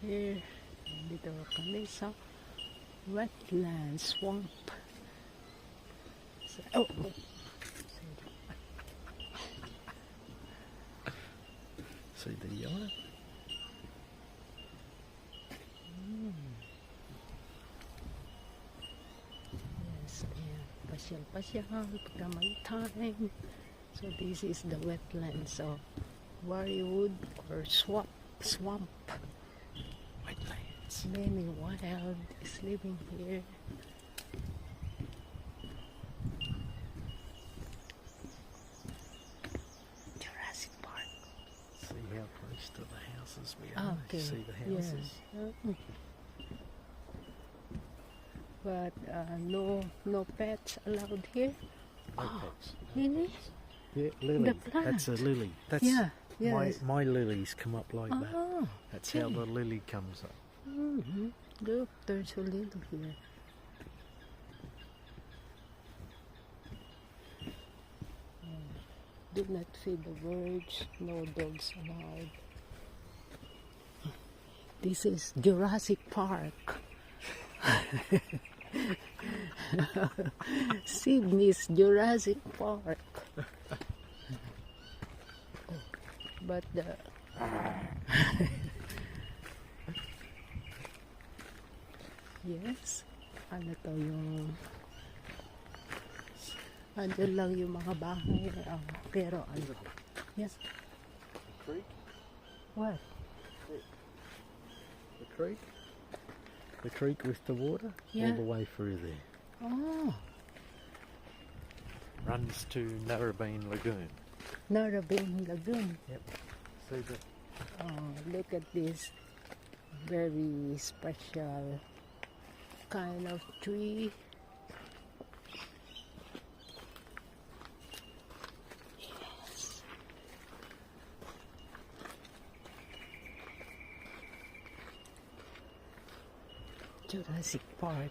Here, dito kami sa wetland swamp. Oh, oh. See the yellow? Yes, ayan. Pasyal-pasyal pagka may time. So this is the wetlands of Warriewood or swamp. Wetlands. Many wild is living here. Jurassic Park. See how close to the houses we are? Okay. See the houses? Yeah. But no pets allowed here. No pets. Really? Yeah, lily. The plant. That's a lily. That's Yeah. Yes. my lilies come up like that. Oh, That's how the lily comes up. look, there's a little here. Do not feed the birds. No dogs allowed. This is Jurassic Park. Sydney's Jurassic Park. But the yes, ano to yung andyan lang yung mga bahay, pero ano, yes, The creek? what? The creek? The creek with the water? Yeah. All the way through there. Oh, Runs to Narrabeen Lagoon. Narrabeen Lagoon. Yep. See the Oh, look at this very special kind of tree. Yes. Jurassic Park.